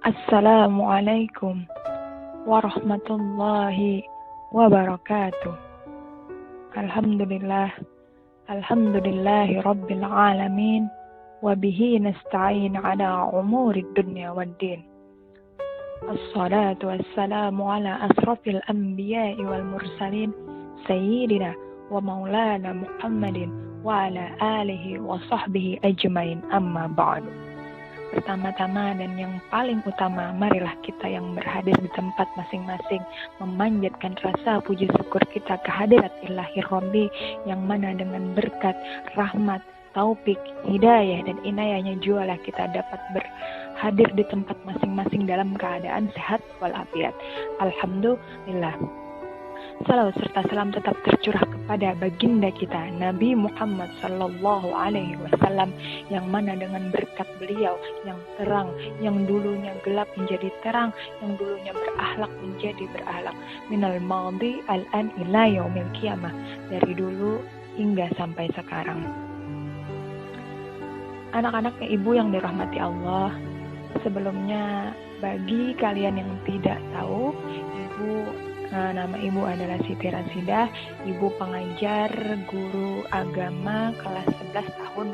Assalamualaikum warahmatullahi wabarakatuh. Alhamdulillah, alhamdulillahi rabbil alamin, wabihi nasta'in ala umurid dunya waddin. Assalatu wassalamu ala asrafil anbiya'i wal mursalin, sayyidina wa maulana Muhammadin wa ala alihi wa sahbihi ajmain, amma ba'du. Pertama-tama dan yang paling utama, marilah kita yang berhadir di tempat masing-masing memanjatkan rasa puji syukur kita kehadirat Ilahi Rabbi, yang mana dengan berkat, rahmat, taufik, hidayah dan inayahnya jualah kita dapat berhadir di tempat masing-masing dalam keadaan sehat walafiat. Alhamdulillah. Salawat serta salam tetap tercurah kepada baginda kita Nabi Muhammad Sallallahu Alaihi Wasallam, yang mana dengan berkat beliau yang terang, yang dulunya gelap menjadi terang, yang dulunya berakhlak menjadi berakhlak, minal madhi al-an ila yaumil qiyamah, dari dulu hingga sampai sekarang. Anak-anaknya ibu yang dirahmati Allah, sebelumnya bagi kalian yang tidak tahu, nama ibu adalah Siti Rasidah, ibu pengajar guru agama kelas 11 tahun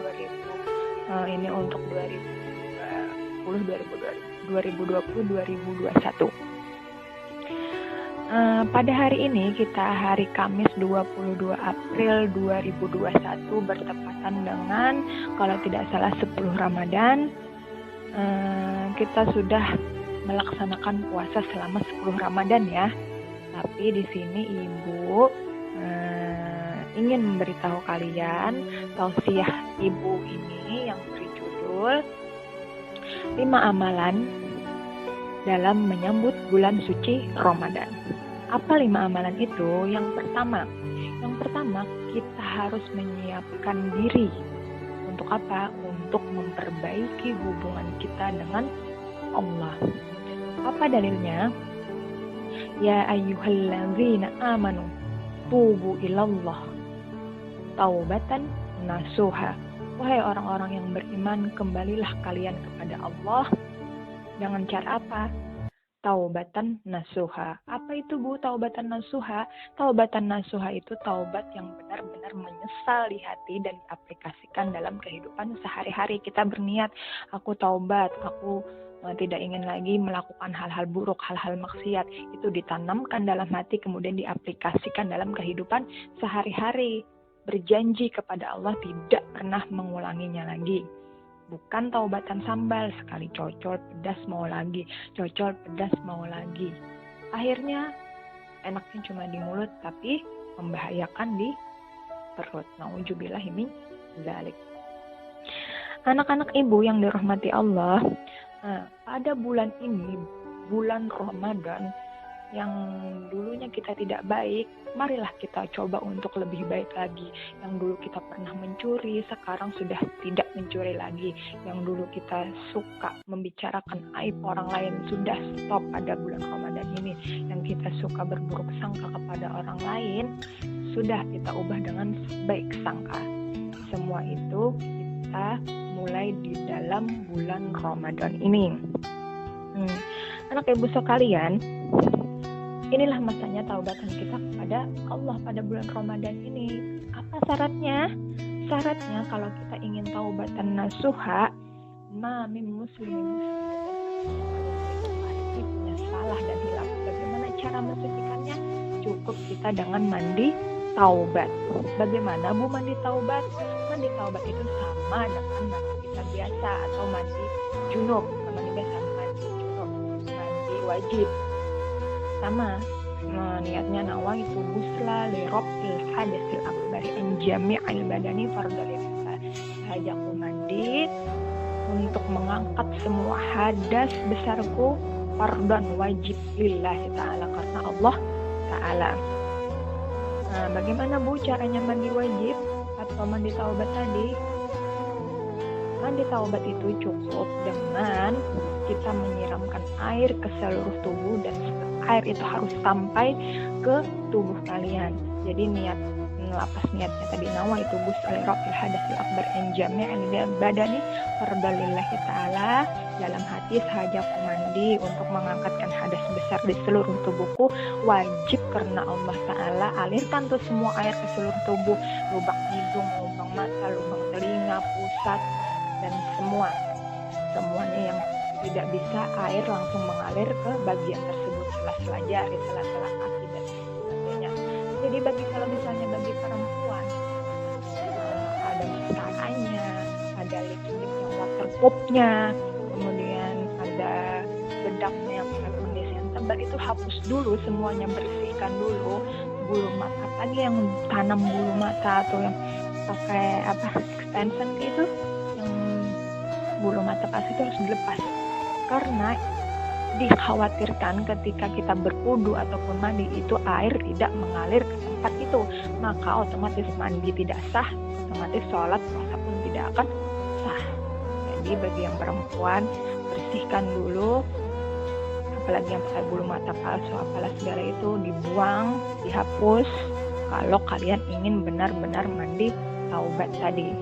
2000. Ini untuk 2020-2021. Pada hari ini kita hari Kamis 22 April 2021 bertepatan dengan, kalau tidak salah, 10 Ramadan. Kita sudah melaksanakan puasa selama 10 Ramadan ya. Tapi di sini ibu ingin memberitahu kalian tausiah ibu ini yang berjudul 5 amalan dalam menyambut bulan suci Ramadan. Apa 5 amalan itu? Yang pertama kita harus menyiapkan diri. Untuk apa? Untuk memperbaiki hubungan kita dengan Allah. Apa dalilnya? Ya ayyuhallazina amanu tubu ilallah taubatan nasuha. Wahai orang-orang yang beriman, kembalilah kalian kepada Allah dengan cara apa? Taubatan nasuha. Apa itu Bu taubatan nasuha? Taubatan nasuha itu taubat yang benar-benar menyesal di hati dan diaplikasikan dalam kehidupan sehari-hari. Kita berniat, aku taubat, aku tidak ingin lagi melakukan hal-hal buruk, hal-hal maksiat. Itu ditanamkan dalam hati, kemudian diaplikasikan dalam kehidupan sehari-hari. Berjanji kepada Allah tidak pernah mengulanginya lagi. Bukan taubatan sambal, sekali cocol pedas mau lagi, cocol pedas mau lagi. Akhirnya enaknya cuma di mulut tapi membahayakan di perut. Nauzubillahi min dzalik. Anak-anak ibu yang dirahmati Allah, pada bulan ini, bulan Ramadan, yang dulunya kita tidak baik, marilah kita coba untuk lebih baik lagi. Yang dulu kita pernah mencuri, sekarang sudah tidak mencuri lagi. Yang dulu kita suka membicarakan aib orang lain, sudah stop pada bulan Ramadan ini. Yang kita suka berburuk sangka kepada orang lain, sudah kita ubah dengan baik sangka. Semua itu kita mulai di dalam bulan Ramadan ini. Anak ibu sekalian, inilah masanya taubatan kita kepada Allah pada bulan Ramadan ini. Apa syaratnya? Syaratnya kalau kita ingin taubatan nasuha, min muslimin pasti punya salah dan hilaf. Bagaimana cara mensucikannya? Cukup kita dengan mandi taubat. Bagaimana Bu mandi taubat? Mandi taubat itu sama dengan mandi kita biasa atau mandi junub. Mandi biasa, mandi junub, mandi wajib. Sama, niatnya nawaitu ghusla li rabbil hadatsil akbari an jami'il badani fardhal kifayah. Aku mandi untuk mengangkat semua hadas besarku, fardhan wajib lillahi ta'ala, karena Allah ta'ala. Bagaimana Bu caranya mandi wajib atau mandi taubat tadi? Mandi taubat itu cukup dengan kita menyiramkan air ke seluruh tubuh, dan air itu harus sampai ke tubuh kalian. Jadi niat lapas niatnya tadi nawaitu ghusl rafil hadatsil akbar an jami'il badani fardalillahi ta'ala, dalam hati sahaja aku mandi untuk mengangkatkan hadas besar di seluruh tubuhku, wajib karena Allah Ta'ala. Alirkan tuh semua air ke seluruh tubuh, lubang hidung, lubang mata, lubang telinga, pusat, dan semuanya yang tidak bisa air langsung mengalir ke bagian tersebut, sela-sela jari, sela-sela kaki, dan sebagainya. Jadi kalau misalnya bagi perempuan ada maskaranya, ada lipstick yang waterproof-nya, kemudian ada bedaknya yang pakai kondisi yang tebal, itu hapus dulu semuanya, bersihkan dulu. Bulu mata tadi yang tanam bulu mata atau yang pakai extension itu, yang bulu mata pas itu harus dilepas, karena dikhawatirkan ketika kita berwudu ataupun mandi itu air tidak mengalir ke tempat itu, maka otomatis mandi tidak sah, otomatis sholat puasa pun tidak akan sah. Jadi bagi yang perempuan, bersihkan dulu, apalagi yang pakai bulu mata palsu apalah segala itu dibuang, dihapus kalau kalian ingin benar-benar mandi taubat tadi.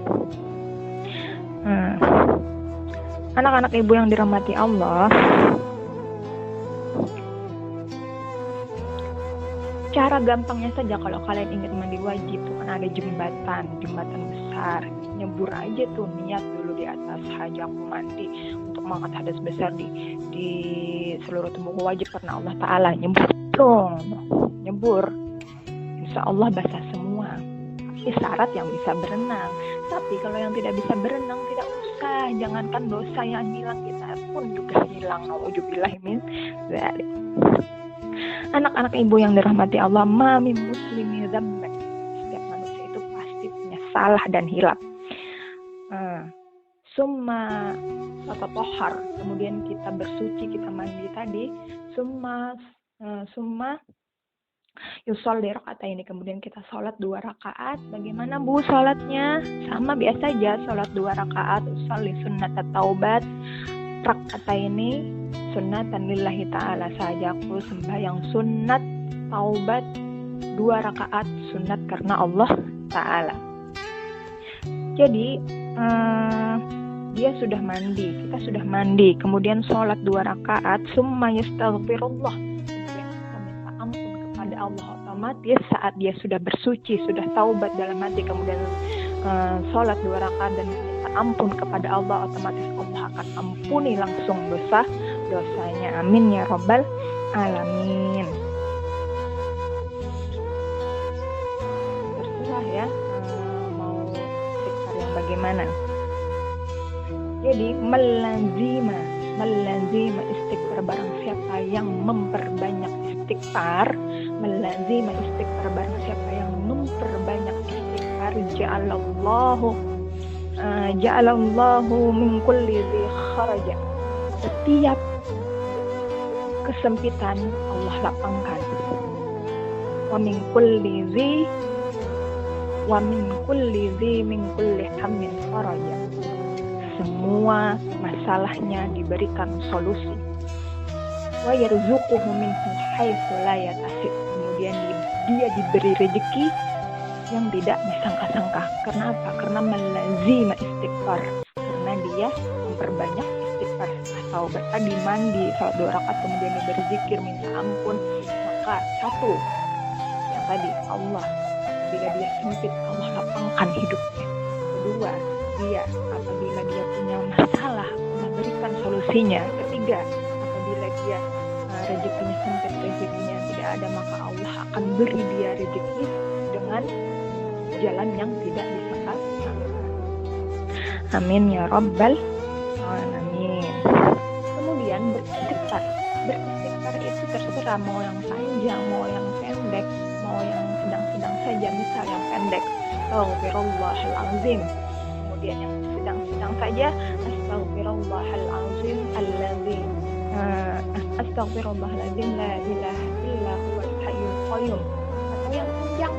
Anak-anak ibu yang dirahmati Allah, cara gampangnya saja kalau kalian ingin mandi wajib tuh kan ada jembatan besar, nyebur aja tuh, niat dulu di atas hajaku mandi untuk mengangkat hadas besar di seluruh tubuh wajib karena Allah Ta'ala, nyebur, insya Allah basah semua. Tapi syarat yang bisa berenang. Tapi kalau yang tidak bisa berenang tidak usah, jangankan dosa yang hilang, kita pun juga hilang. Nauzubillah min dzalik. Anak-anak ibu yang dirahmati Allah, ma min muslimi dzamban, setiap manusia itu pasti punya salah dan hilaf. Summa tatahhar, kemudian kita bersuci, kita mandi tadi, summa yusolli raka'ataini, kemudian kita sholat 2 rakaat. Bagaimana Bu sholatnya? Sama biasa aja, sholat 2 rakaat, usolli sunnat taubat raka'ataini sunnatan lillahi ta'ala, saja aku sembahyang sunat taubat 2 rakaat sunat karena Allah Ta'ala. Jadi dia sudah mandi, kita sudah mandi, kemudian sholat 2 rakaat, summa yastaghfirullah, kemudian kita minta ampun kepada Allah. Otomatis saat dia sudah bersuci, sudah taubat dalam hati, kemudian sholat 2 rakaat dan minta ampun kepada Allah, otomatis Allah akan ampuni langsung dosanya. Amin ya Rabbal Alamin. Terserah ya, mau istighfar yang bagaimana. Jadi melazima istighfar, barang siapa yang memperbanyak istighfar, melazima istighfar, barang siapa yang memperbanyak istighfar, ja'alallahu min kulli dhi kharaja, setiap kesempitan Allah lapangkan. Wa min kulli dhi min kulli hammin faraja, semua masalahnya diberikan solusi. Wa yarzuquhu minhu haitsu la yahtasib, kemudian dia diberi rezeki yang tidak disangka-sangka. Karena apa? Karena melazima istighfar, karena dia memperbanyak istighfar. Atau tadi mandi, sholat 2 rakaat, kemudian dia berzikir, minta ampun. Maka satu, yang tadi Allah, bila dia sempit, Allah lapangkan hidupnya. Kedua, dia apabila dia punya masalah, Allah berikan solusinya. Ketiga, apabila dia rezekinya sempit, rezekinya tidak ada, maka Allah akan beri dia rezeki dengan jalan yang tidak disangka-sangka. Amin ya Rabbal Alamin. Kemudian beristighfar itu terserah, mau yang panjang, mau yang pendek, mau yang sedang-sedang saja. Misal yang pendek, Astaghfirullahalazim. Kemudian yang sedang-sedang saja, Astaghfirullahalazim allazim, Astaghfirullahalazim la ilaha illa huwal hayyul qayyum. Atau yang panjang,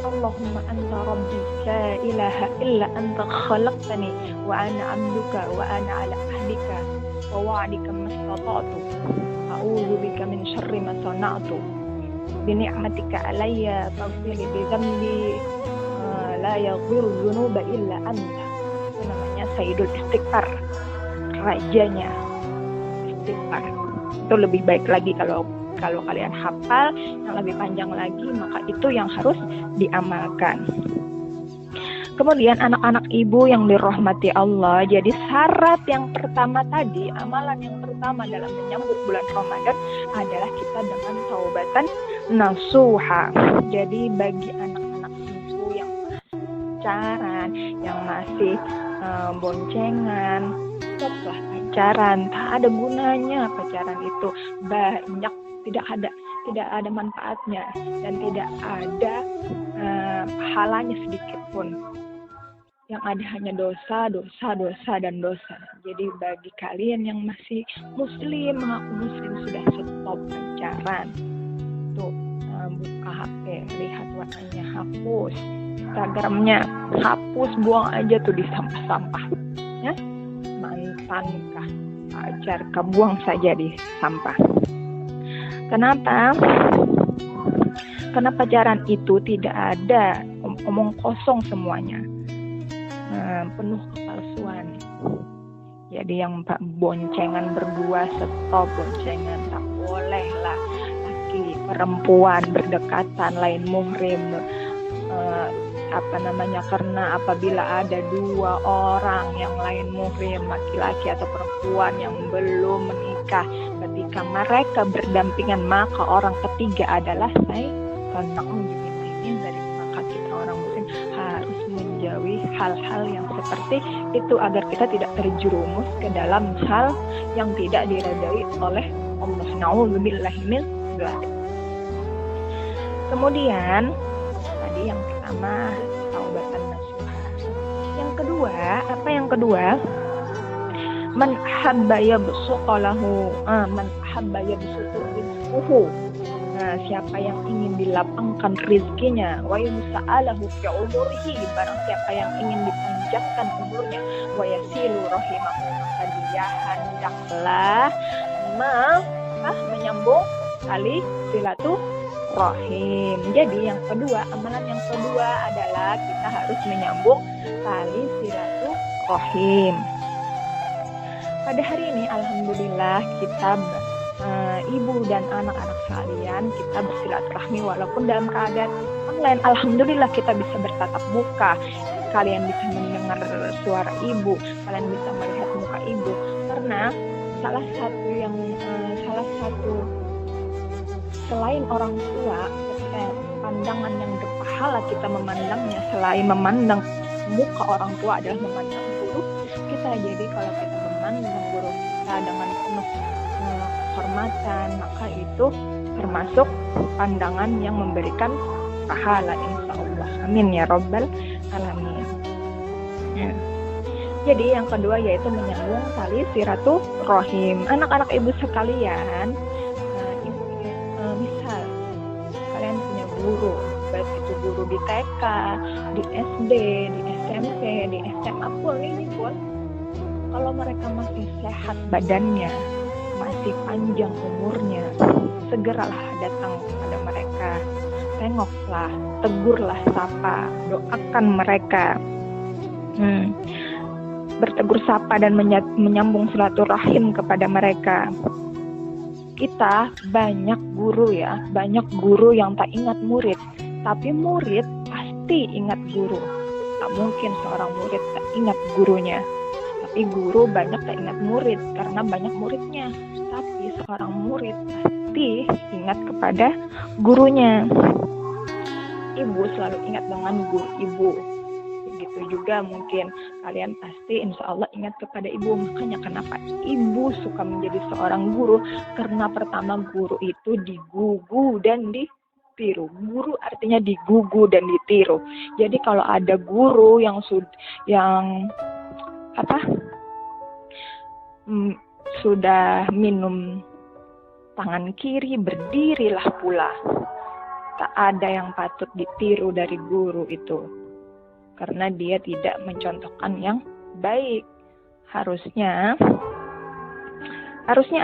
Allahumma anta rabbi la ilaha illa anta khalaqtani wa ana 'abduka wa ana 'ala ahdika wa wa'dika mastata'tu a'udzu bika min syarri ma sana'tu bini'matika alayya faghfir li dzambi la yaghfiru dzunuba illa anta. Itu namanya Sayyidul Istighfar, rajanya istighfar. Itu lebih baik lagi kalau kalian hafal yang lebih panjang lagi, maka itu yang harus diamalkan. Kemudian anak-anak ibu yang dirahmati Allah, jadi syarat yang pertama tadi, amalan yang pertama dalam menyambut bulan Ramadan adalah kita dengan taubatan nasuha. Jadi bagi anak-anak ibu yang pacaran, yang masih boncengan, stoplah pacaran. Tak ada gunanya pacaran itu, banyak tidak ada manfaatnya dan tidak ada pahalanya sedikit pun. Yang ada hanya dosa dan dosa. Jadi bagi kalian yang masih muslim, mengaku muslim, sudah stop pacaran. Tuh, buka HP, lihat warnanya, hapus. Instagramnya hapus, buang aja tuh di sampah-sampah. Ya? Mantankah, pacarkah, buang saja di sampah. Kenapa? Karena pacaran itu tidak ada omong kosong semuanya. Penuh kepalsuan. Jadi yang boncengan berdua stop boncengan, tak boleh lah laki perempuan berdekatan lain muhrim. Karena apabila ada dua orang yang lain muhrim, laki-laki atau perempuan yang belum menikah, ketika mereka berdampingan maka orang ketiga adalah dari maka kita orang muslim harus menjauhi hal-hal yang seperti itu agar kita tidak terjerumus ke dalam hal yang tidak diridhai oleh Allah. Na'udzubillahi min dzalik. Kemudian tadi yang pertama taubatan nasuha. Yang kedua, man habba yabsuqa lahu man habba yabsutu rizquhu. Nah, siapa yang ingin dilapangkan rizkinya, wa yusa'alahu fi umurihi, barang siapa yang ingin dipanjangkan umurnya, wa yasilu rahimahu, maka dia hendaklah menyambung tali silaturahim. Jadi yang kedua, amalan yang kedua adalah kita harus menyambung tali silaturahim. Pada hari ini alhamdulillah kita ibu dan anak-anak sekalian kita bersilaturahmi walaupun dalam keadaan online. Alhamdulillah kita bisa bertatap muka, kalian bisa mendengar suara ibu, kalian bisa melihat muka ibu. Karena salah satu selain orang tua, pandangan yang berpahala kita memandangnya selain memandang muka orang tua adalah memandang guru kita. Jadi kalau kita memandang guru kita dengan penuh kehormatan, maka itu termasuk pandangan yang memberikan pahala insyaallah. Amin ya rabbal alamin. Ya. Jadi yang kedua yaitu menyambung tali silaturahim. Anak-anak ibu sekalian, misal kalian punya guru, baik itu guru di TK, di SD, di SMP, di SMA pun, ini pun kalau mereka masih sehat badannya, masih panjang umurnya, segeralah datang kepada mereka, tengoklah, tegurlah, sapa, doakan mereka. Bertegur sapa dan menyambung silaturahim kepada mereka. Kita banyak guru yang tak ingat murid, tapi murid pasti ingat guru. Tak mungkin seorang murid tak ingat gurunya. Tapi guru banyak tak ingat murid karena banyak muridnya. Tapi seorang murid pasti ingat kepada gurunya. Ibu selalu ingat dengan guru ibu. Begitu juga mungkin kalian pasti insya Allah ingat kepada ibu. Makanya kenapa ibu suka menjadi seorang guru? Karena pertama guru itu digugu dan ditiru. Guru artinya digugu dan ditiru. Jadi kalau ada guru yang sudah minum tangan kiri, berdirilah pula. Tak ada yang patut ditiru dari guru itu, karena dia tidak mencontohkan yang baik. Harusnya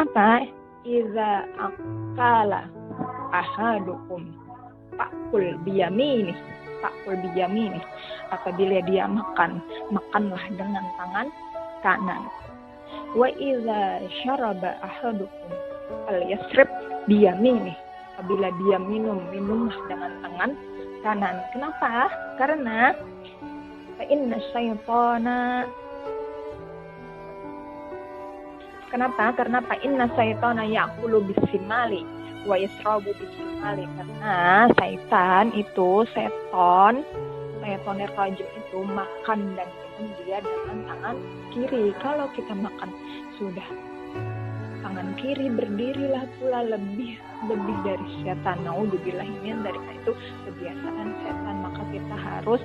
apa? Iza akala ahadukum ta'kul biyamini, apabila dia makanlah dengan tangan kanan. Wa idza syaraba ahadukum falyasrib biyamini, apabila dia minumlah dengan tangan kanan. Kenapa? Karena inna syaitana ya'kulu bisimali wa yasrabu bisimali. Karena setanir rajim itu makan dan minum dia dengan tangan kiri. Kalau kita makan sudah tangan kiri, berdirilah pula lebih dari setan. Naudzubillah dari itu kebiasaan setan. Maka kita harus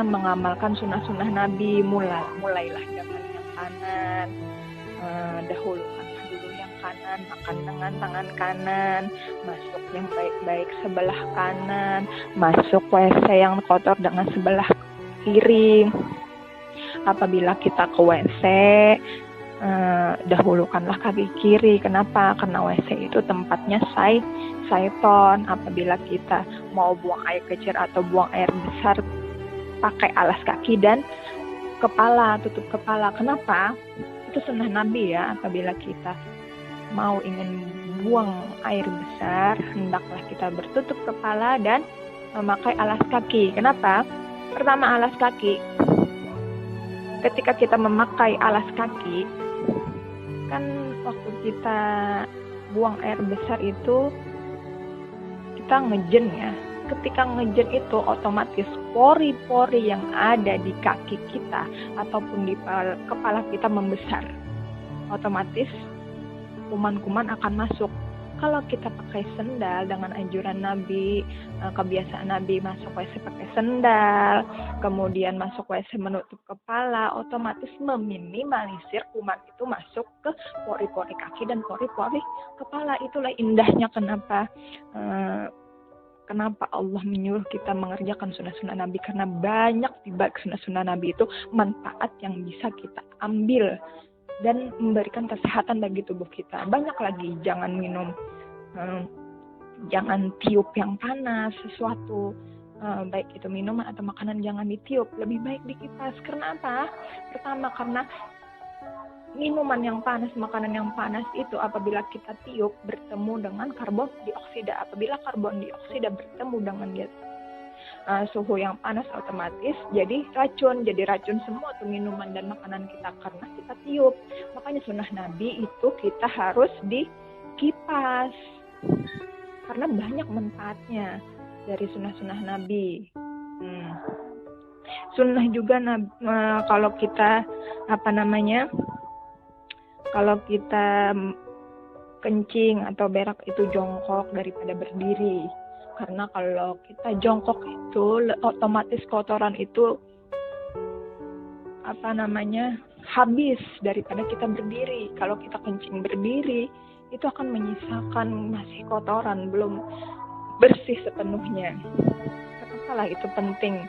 mengamalkan sunnah-sunnah Nabi. Mulailah dengan yang kanan, dahulukanlah dulu yang kanan, makan dengan tangan kanan, masuk yang baik-baik sebelah kanan, masuk WC yang kotor dengan sebelah kiri. Apabila kita ke WC, dahulukanlah kaki kiri. Kenapa? Karena WC itu tempatnya syaitan. Apabila kita mau buang air kecil atau buang air besar, pakai alas kaki dan tutup kepala. Kenapa? Itu sunnah Nabi ya. Apabila kita mau ingin buang air besar, hendaklah kita bertutup kepala dan memakai alas kaki. Kenapa? Pertama, alas kaki. Ketika kita memakai alas kaki, kan waktu kita buang air besar itu kita ngejen ya. Ketika ngejen itu otomatis pori-pori yang ada di kaki kita ataupun di kepala kita membesar. Otomatis kuman-kuman akan masuk. Kalau kita pakai sendal dengan anjuran Nabi, kebiasaan Nabi masuk WC pakai sendal, kemudian masuk WC menutup kepala, otomatis meminimalisir kuman itu masuk ke pori-pori kaki dan pori-pori kepala. Itulah indahnya kenapa Allah menyuruh kita mengerjakan sunnah-sunnah Nabi, karena banyak di balik sunnah-sunnah Nabi itu manfaat yang bisa kita ambil dan memberikan kesehatan bagi tubuh kita. Banyak lagi, jangan minum, jangan tiup yang panas, sesuatu baik itu minuman atau makanan jangan ditiup, lebih baik dikipas. Karena apa? Pertama, karena minuman yang panas, makanan yang panas itu apabila kita tiup bertemu dengan karbon dioksida. Apabila karbon dioksida bertemu dengan suhu yang panas, otomatis jadi racun semua tuh minuman dan makanan kita karena kita tiup. Makanya sunnah Nabi itu kita harus dikipas karena banyak manfaatnya dari sunnah-sunnah Nabi. Sunnah juga kalau kita kalau kita kencing atau berak itu jongkok daripada berdiri. Karena kalau kita jongkok itu otomatis kotoran itu habis daripada kita berdiri. Kalau kita kencing berdiri itu akan menyisakan masih kotoran, belum bersih sepenuhnya. Kenapa itu penting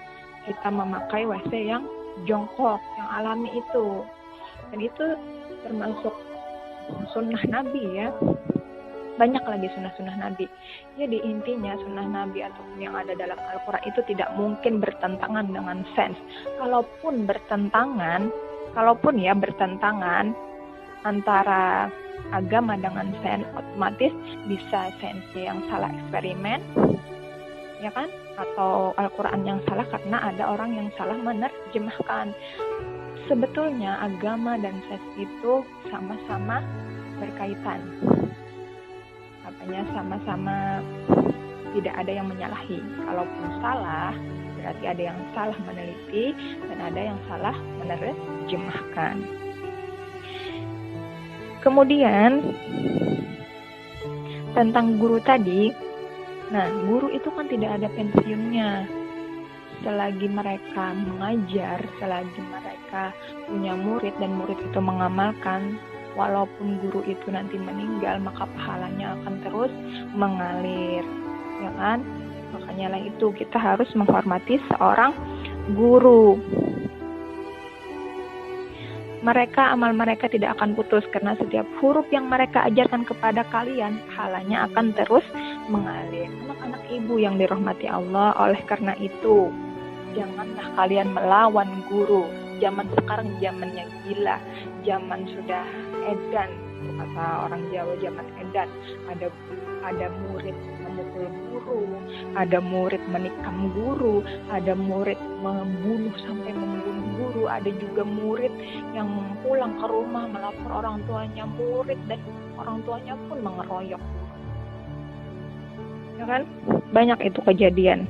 kita memakai WC yang jongkok, yang alami itu. Dan itu termasuk sunnah Nabi ya. Banyak lagi sunnah-sunnah Nabi. Jadi intinya sunnah Nabi ataupun yang ada dalam Al-Quran itu tidak mungkin bertentangan dengan sains. Kalaupun bertentangan antara agama dengan sains, otomatis bisa sainsnya yang salah eksperimen, ya kan? Atau Al-Quran yang salah karena ada orang yang salah menerjemahkan. Sebetulnya agama dan sains itu sama-sama berkaitan. Sama-sama tidak ada yang menyalahi. Kalaupun salah, berarti ada yang salah meneliti dan ada yang salah menerjemahkan. Kemudian tentang guru tadi, guru itu kan tidak ada pensiunnya. Selagi mereka mengajar, selagi mereka punya murid dan murid itu mengamalkan, walaupun guru itu nanti meninggal, maka pahalanya akan terus mengalir, ya kan? Makanya lah itu kita harus menghormati seorang guru. amal mereka tidak akan putus karena setiap huruf yang mereka ajarkan kepada kalian, pahalanya akan terus mengalir. Anak-anak ibu yang dirahmati Allah, oleh karena itu, janganlah kalian melawan guru. Zaman sekarang zamannya gila, zaman sudah edan, kata orang Jawa, zaman edan. Ada murid memukul guru, ada murid menikam guru, ada murid membunuh sampai membunuh guru, ada juga murid yang pulang ke rumah melapor orang tuanya murid dan orang tuanya pun mengeroyok. Ya kan? Banyak itu kejadian.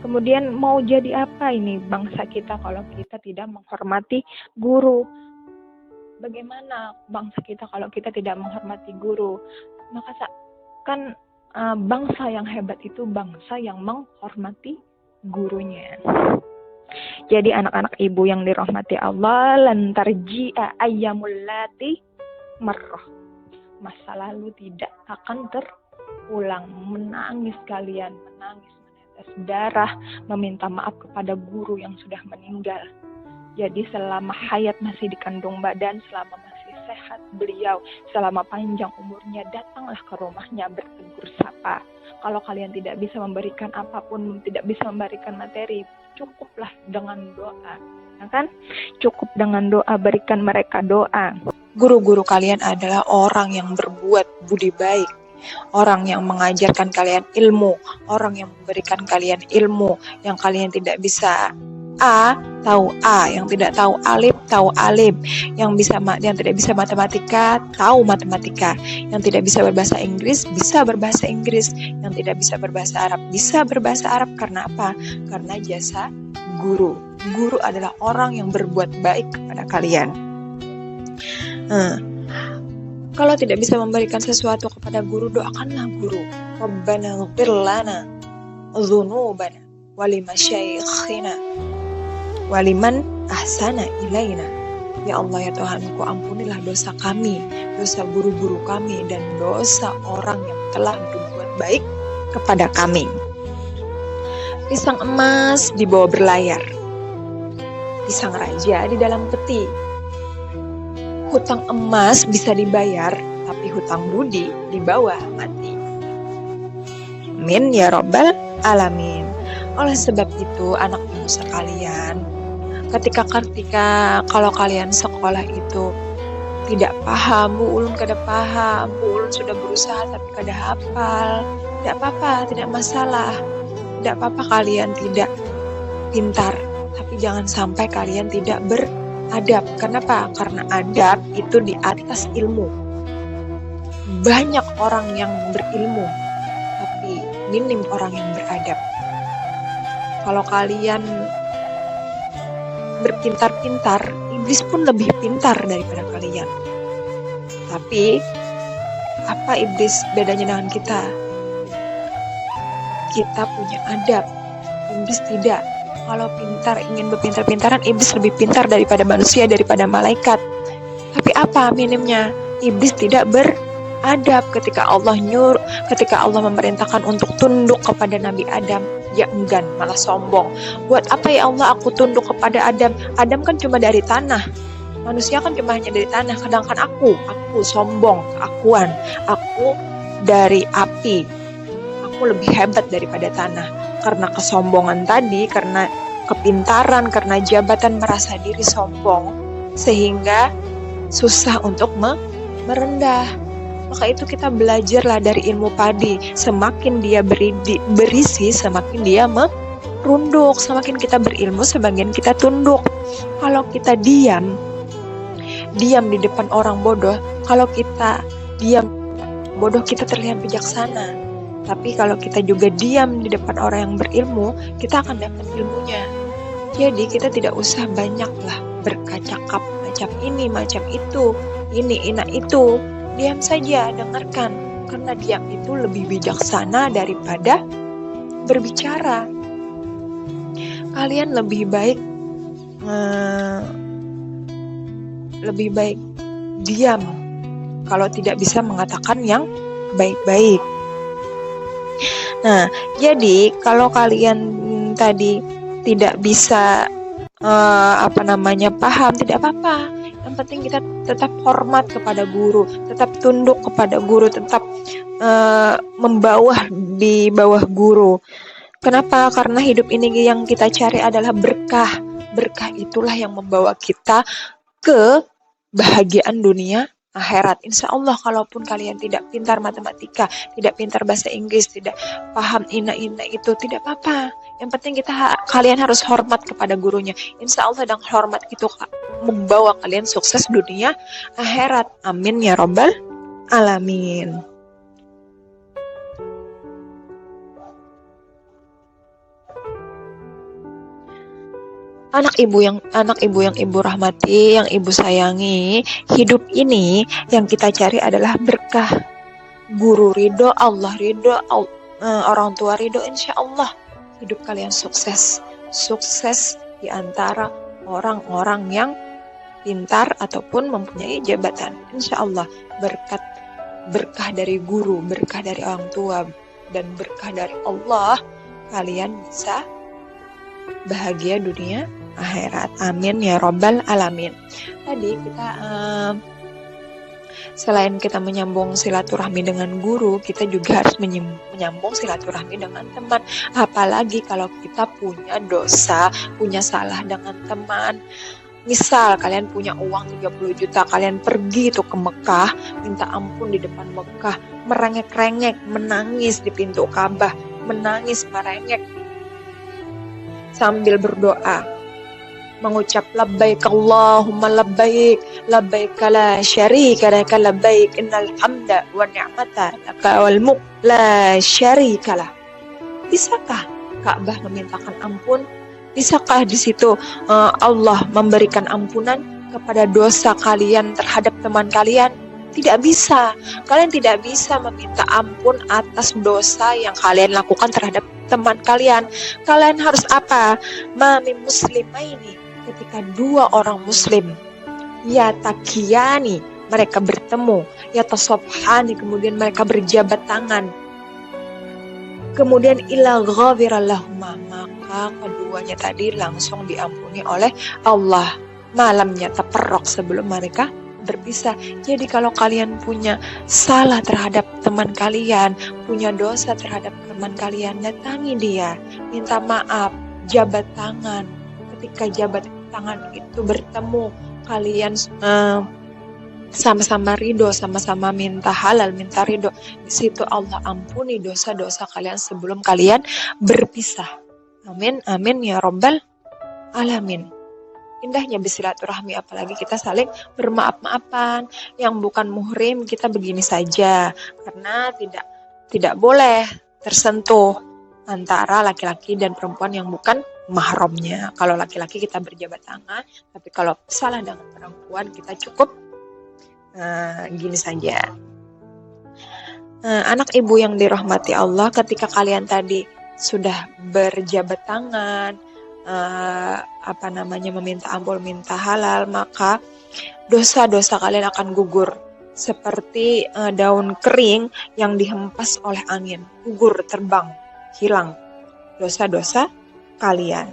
Kemudian mau jadi apa ini bangsa kita kalau kita tidak menghormati guru? Bagaimana bangsa kita kalau kita tidak menghormati guru? Maka kan bangsa yang hebat itu bangsa yang menghormati gurunya. Jadi anak-anak ibu yang dirahmati Allah, lan tarji'a ayyamul lati marrah. Masa lalu tidak akan terulang. Menangis kalian, menangis menetes darah, meminta maaf kepada guru yang sudah meninggal. Jadi selama hayat masih dikandung badan, selama masih sehat beliau, selama panjang umurnya, datanglah ke rumahnya bertegur sapa. Kalau kalian tidak bisa memberikan apapun, tidak bisa memberikan materi, cukuplah dengan doa. Ya kan? Cukup dengan doa, berikan mereka doa. Guru-guru kalian adalah orang yang berbuat budi baik, orang yang mengajarkan kalian ilmu, orang yang memberikan kalian ilmu yang kalian tidak bisa A, tahu A, yang tidak tahu alif, tahu alif, yang tidak bisa matematika, tahu matematika, yang tidak bisa berbahasa Inggris, bisa berbahasa Inggris, yang tidak bisa berbahasa Arab, bisa berbahasa Arab. Karena apa? Karena jasa guru. Guru adalah orang yang berbuat baik kepada kalian. Kalau tidak bisa memberikan sesuatu kepada guru, doakanlah guru. Rabbana ighfir lana dzunubana wa limasyaikhina waliman ahsana ilaina. Ya Allah, ya Tuhanku, ampunilah dosa kami, dosa guru-guru kami, dan dosa orang yang telah berbuat baik kepada kami. Pisang emas dibawa berlayar, pisang raja di dalam peti. Hutang emas bisa dibayar, tapi hutang budi dibawa mati. Amin ya Rabbal Alamin. Oleh sebab itu, anak ibu sekalian, ketika kalau kalian sekolah itu tidak paham, Bu Ulun kada paham, Bu Ulun sudah berusaha tapi kada hafal, tidak apa-apa, tidak masalah. Tidak apa-apa kalian tidak pintar, tapi jangan sampai kalian tidak beradab. Kenapa? Karena adab itu di atas ilmu. Banyak orang yang berilmu, tapi minim orang yang beradab. Kalau kalian berpintar-pintar, iblis pun lebih pintar daripada kalian. Tapi apa iblis bedanya dengan kita? Kita punya adab, iblis tidak. Kalau ingin berpintar-pintaran, iblis lebih pintar daripada manusia, daripada malaikat. Tapi apa minimnya? Iblis tidak beradab. Ketika Allah memerintahkan untuk tunduk kepada Nabi Adam, dia enggan, malah sombong. Buat apa ya Allah aku tunduk kepada Adam? Adam kan cuma dari tanah, manusia kan cuma hanya dari tanah. Sedangkan aku sombong, keakuan, aku dari api, aku lebih hebat daripada tanah. Karena kesombongan tadi, karena kepintaran, karena jabatan, merasa diri sombong, sehingga susah untuk merendah. Maka itu kita belajarlah dari ilmu padi. Semakin dia berisi, semakin dia merunduk. Semakin kita berilmu, semakin kita tunduk. Kalau kita diam di depan orang bodoh, kalau kita diam bodoh, kita terlihat bijaksana. Tapi kalau kita juga diam di depan orang yang berilmu, kita akan dapat ilmunya. Jadi kita tidak usah banyaklah berkacakap macam ini, macam itu, ini, itu. Diam saja, dengarkan. Karena diam itu lebih bijaksana daripada berbicara. Kalian lebih baik diam kalau tidak bisa mengatakan yang baik-baik. Nah, jadi kalau kalian tadi tidak bisa paham, tidak apa-apa. Yang penting kita tetap hormat kepada guru, tetap tunduk kepada guru, tetap membawah di bawah guru. Kenapa? Karena hidup ini yang kita cari adalah berkah. Berkah itulah yang membawa kita ke bahagiaan dunia akhirat. Insya Allah, kalaupun kalian tidak pintar matematika, tidak pintar bahasa Inggris, tidak paham ina itu, tidak apa-apa. Yang penting kalian harus hormat kepada gurunya. Insya Allah dengan hormat itu membawa kalian sukses dunia akhirat. Amin ya Rabbal Alamin. Anak ibu yang ibu rahmati, yang ibu sayangi, hidup ini yang kita cari adalah berkah. Guru ridho, Allah ridho, orang tua ridho, insya Allah hidup kalian sukses. Sukses di antara orang-orang yang pintar ataupun mempunyai jabatan. Insya Allah berkah dari guru, berkah dari orang tua, dan berkah dari Allah, kalian bisa bahagia dunia akhirat. Amin ya Rabbal Alamin. Tadi kita selain kita menyambung silaturahmi dengan guru, kita juga harus menyambung silaturahmi dengan teman. Apalagi kalau kita punya dosa, punya salah dengan teman. Misal kalian punya uang 30 juta, kalian pergi tuh ke Mekah, minta ampun di depan Mekah, merengek-rengek, menangis di pintu Ka'bah, menangis merengek sambil berdoa, mengucap labbaik Allahumma labbaik, labbaik la syarika laka labbaik, innal hamda wa ni'mata laka wal mulk la syarika lah. Bisakah Ka'bah memintakan ampun? Bisakah di situ Allah memberikan ampunan kepada dosa kalian terhadap teman kalian? Tidak bisa. Kalian tidak bisa meminta ampun atas dosa yang kalian lakukan terhadap teman kalian. Kalian harus apa? Mami muslimaini, ketika dua orang muslim yatakiyani, mereka bertemu, yatasabhani, kemudian mereka berjabat tangan, kemudian ila ghafirallahumma, maka keduanya tadi langsung diampuni oleh Allah. Malamnya taperrok sebelum mereka berpisah. Jadi kalau kalian punya salah terhadap teman kalian, punya dosa terhadap teman kalian, datangi dia, minta maaf, jabat tangan. Ketika jabat tangan itu bertemu, kalian sama-sama ridho, sama-sama minta halal, minta ridho. Di situ Allah ampuni dosa-dosa kalian sebelum kalian berpisah. Amin, amin ya Rabbal Alamin. Indahnya bersilaturahmi, apalagi kita saling bermaaf-maafan. Yang bukan muhrim kita begini saja, karena tidak boleh tersentuh antara laki-laki dan perempuan yang bukan mahramnya. Kalau laki-laki kita berjabat tangan, tapi kalau salah dengan perempuan kita cukup gini saja. Anak ibu yang dirahmati Allah, ketika kalian tadi sudah berjabat tangan, meminta ampun, minta halal, maka dosa-dosa kalian akan gugur seperti daun kering yang dihempas oleh angin, gugur, terbang, hilang dosa-dosa kalian.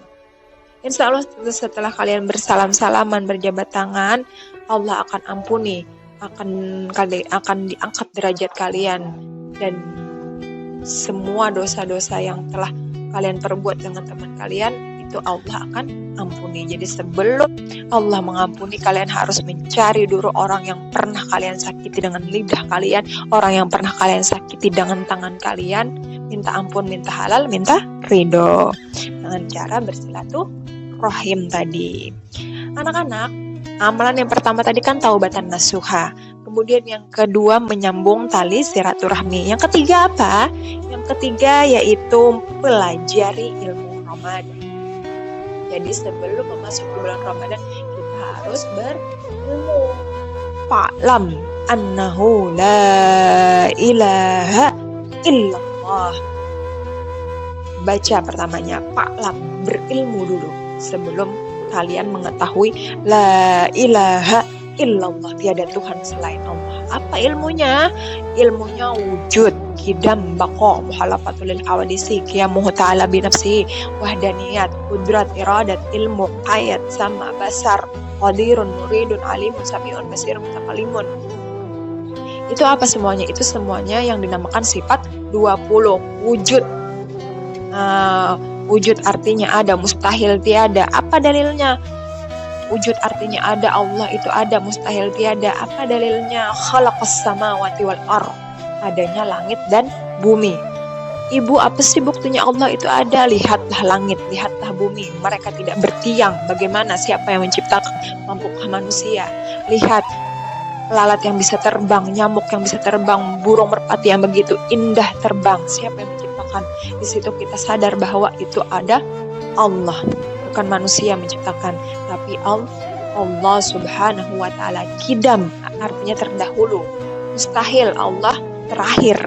Insya Allah setelah kalian bersalam-salaman, berjabat tangan, Allah akan ampuni, akan diangkat derajat kalian, dan semua dosa-dosa yang telah kalian perbuat dengan teman kalian itu Allah akan ampuni. Jadi sebelum Allah mengampuni, kalian harus mencari dulu orang yang pernah kalian sakiti dengan lidah kalian, orang yang pernah kalian sakiti dengan tangan kalian, minta ampun, minta halal, minta ridho dengan cara bersilaturahim tadi. Anak-anak, amalan yang pertama tadi kan taubatan nasuha. Kemudian yang kedua menyambung tali silaturahmi. Yang ketiga apa? Yang ketiga yaitu pelajari ilmu Ramadan. Jadi sebelum memasuki bulan Ramadan kita harus berilmu. Fa'lam annahu la ilaha illallah. Baca pertamanya, fa'lam, berilmu dulu sebelum kalian mengetahui la ilaha illallah, tiada Tuhan selain Allah. Apa ilmunya? Ilmunya wujud. kidam, baqo, muhalafatul lil hawadisi, qiyamuhu ta'ala binafsihi, wahdaniyat, qudrat, iradat, ilmu, ayat, sama, basar, qadirun, muridun, alimun, sami'un, basirun, mutakallimun. Itu apa semuanya? Itu semuanya yang dinamakan sifat 20. Wujud. Wujud artinya ada, mustahil tiada. Apa dalilnya? Wujud artinya ada, Allah itu ada, mustahil tiada. Apa dalilnya? Khalaqas samawati wal ardh. Adanya langit dan bumi. Ibu, apa sih buktinya Allah itu ada? Lihatlah langit, lihatlah bumi. Mereka tidak bertiang. Bagaimana? Siapa yang menciptakan? Mampukah manusia? Lihat lalat yang bisa terbang, nyamuk yang bisa terbang, burung merpati yang begitu indah terbang. Siapa yang menciptakan? Di situ kita sadar bahwa itu ada Allah, bukan manusia menciptakan, tapi Allah Subhanahu wa Ta'ala. Kidam artinya terdahulu, mustahil Allah terakhir,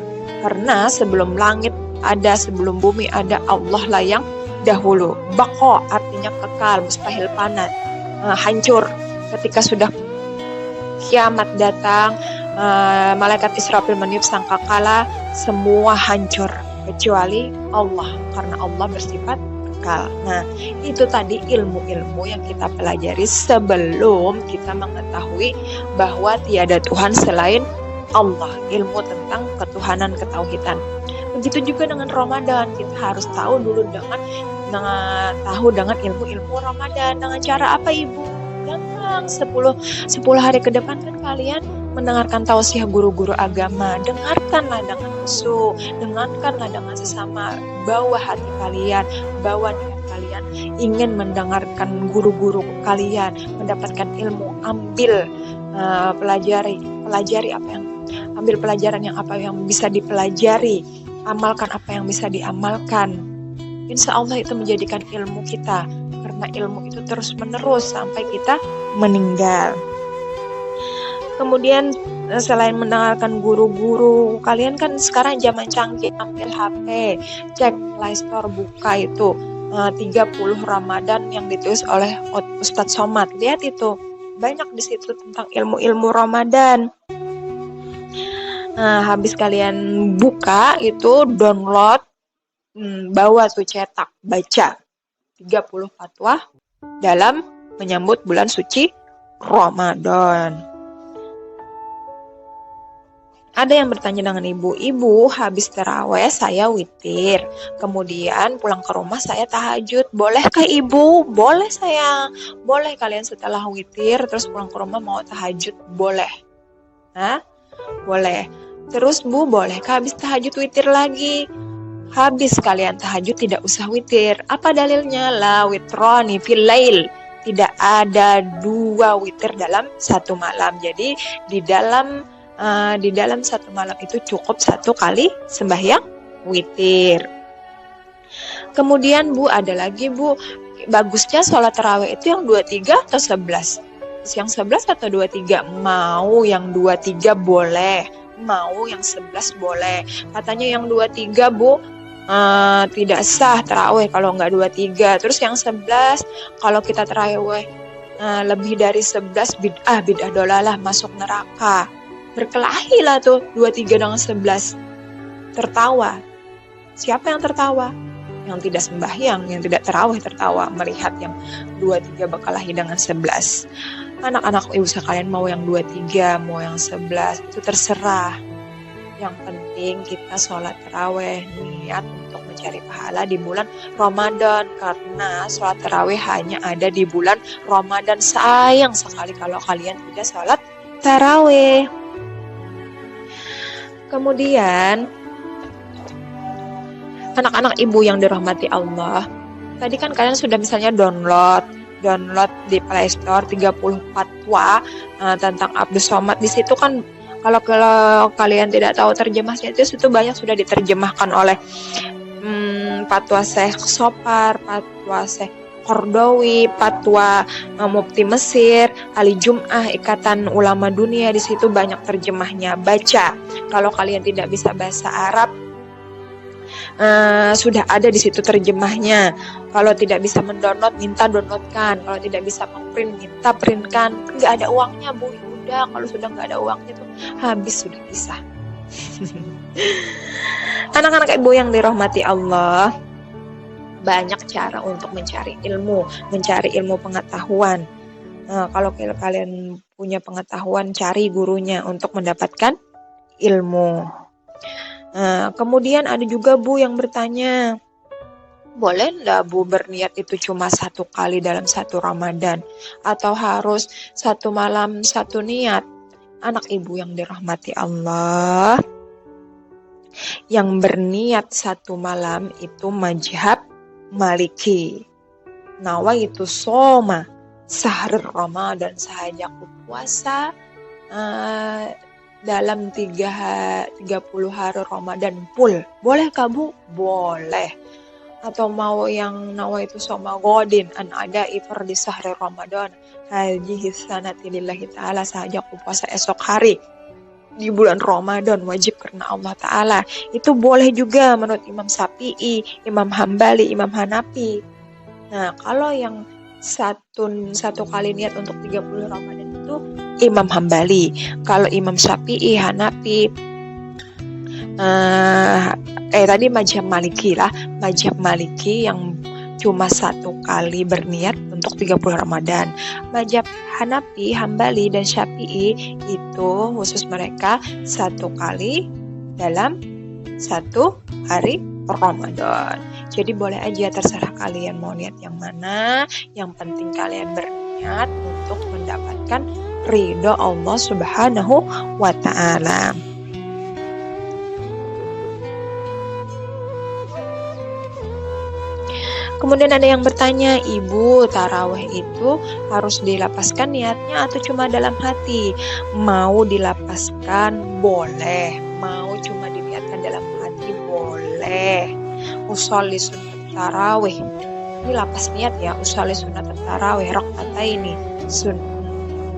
karena sebelum langit ada, sebelum bumi ada, Allah lah yang dahulu. Baqo artinya kekal, mustahil fana, hancur. Ketika sudah kiamat datang, malaikat Israfil meniup sangkakala, semua hancur kecuali Allah, karena Allah bersifat kekal. Nah, itu tadi ilmu-ilmu yang kita pelajari sebelum kita mengetahui bahwa tiada Tuhan selain Allah, ilmu tentang ketuhanan, ketauhidan. Begitu juga dengan Ramadan, kita harus tahu dulu dengan ilmu-ilmu Ramadan. Dengan cara apa, Ibu? Gampang, 10 hari ke depan kan kalian mendengarkan tausiah guru-guru agama. Dengarkanlah dengan khusyuk, dengarkanlah dengan sesama, bawa hati kalian, bawa niat kalian ingin mendengarkan guru-guru kalian, mendapatkan ilmu. Ambil pelajaran yang bisa dipelajari, amalkan apa yang bisa diamalkan. Insya Allah itu menjadikan ilmu kita, karena ilmu itu terus menerus sampai kita meninggal. Kemudian selain mendengarkan guru-guru, kalian kan sekarang zaman canggih, ambil HP, cek Play Store, buka itu 30 Ramadan yang ditulis oleh Ustadz Somad. Lihat itu, banyak di situ tentang ilmu-ilmu Ramadan. Habis kalian buka itu, download, bawa tuh cetak, baca 30 fatwa dalam menyambut bulan suci Ramadan. Ada yang bertanya dengan ibu, habis tarawih saya witir, kemudian pulang ke rumah saya tahajud, bolehkah ibu? Boleh sayang, boleh. Kalian setelah witir terus pulang ke rumah mau tahajud, boleh. Boleh. Terus Bu, bolehkah habis tahajud witir lagi? Habis kalian tahajud tidak usah witir. Apa dalilnya? La witrani fil lail. Tidak ada 2 witir dalam satu malam. Jadi di dalam satu malam itu cukup 1 kali sembahyang witir. Kemudian Bu, ada lagi Bu, bagusnya sholat tarawih itu yang 23 atau 11? Yang 11 atau 23? Mau yang 23 boleh, mau yang 11 boleh. Katanya yang 23 Bu, tidak sah tarawih kalau nggak 23. Terus yang 11, kalau kita tarawih lebih dari 11 bid'ah dolalah, masuk neraka. Berkelahi lah tuh 23 dengan 11. Tertawa. Siapa yang tertawa? Yang tidak sembahyang, yang tidak tarawih tertawa melihat yang 23 berkelahi dengan 11. Anak-anak ibu sekalian, mau yang 23, mau yang 11, itu terserah. Yang penting kita sholat tarawih, niat untuk mencari pahala di bulan Ramadan, karena sholat tarawih hanya ada di bulan Ramadan. Sayang sekali kalau kalian tidak sholat tarawih. Kemudian anak-anak ibu yang dirahmati Allah, tadi kan kalian sudah misalnya download di Play Store 30 fatwa tentang Abdus Somad. Di situ kan kalau kalian tidak tahu terjemahnya, itu situ banyak sudah diterjemahkan oleh fatwa Syekh Sopar, fatwa Syekh Qardawi, fatwa Mufti Mesir, Ali Jum'ah, Ikatan Ulama Dunia. Di situ banyak terjemahnya, baca. Kalau kalian tidak bisa bahasa Arab, sudah ada di situ terjemahnya. Kalau tidak bisa mendownload, minta downloadkan. Kalau tidak bisa memprint, minta printkan. Nggak ada uangnya Bu, udah. Kalau sudah nggak ada uangnya tuh habis, sudah bisa. Anak-anak ibu yang dirahmati Allah, banyak cara untuk mencari ilmu pengetahuan. Kalau kalian punya pengetahuan, cari gurunya untuk mendapatkan ilmu. Kemudian ada juga Bu yang bertanya, boleh enggak Bu berniat itu cuma 1 kali dalam 1 Ramadan? Atau harus 1 malam 1 niat? Anak ibu yang dirahmati Allah, yang berniat 1 malam itu mazhab Maliki. Nawaitu soma sahur Ramadan, sahaja aku puasa dalam 30 hari Ramadan full. Boleh kah Bu? Boleh. Atau mau yang nawaitu soma godin an ada ifar di sahri Ramadan hadhihi sanati lillahi ta'ala, sahaja aku puasa esok hari di bulan Ramadan wajib karena Allah Ta'ala. Itu boleh juga menurut Imam Syafi'i, Imam Hambali, Imam Hanafi. Nah, kalau yang satu kali niat untuk 30 Ramadan itu Imam Hambali. Kalau Imam Syafi'i, Hanafi, tadi mazhab Maliki lah. Mazhab Maliki yang cuma 1 kali berniat untuk 30 Ramadan. Mazhab Hanafi, Hambali, dan Syafi'i itu khusus mereka 1 kali dalam 1 hari Ramadan. Jadi boleh aja, terserah kalian mau niat yang mana. Yang penting kalian berniat untuk mendapatkan ridho Allah Subhanahu wa Ta'ala. Kemudian ada yang bertanya, Ibu, tarawih itu harus dilapaskan niatnya atau cuma dalam hati? Mau dilapaskan boleh, mau cuma diniatkan dalam hati boleh. Usolli sunat tarawih, ini lapas niat ya, usolli sunat tarawih rakaataini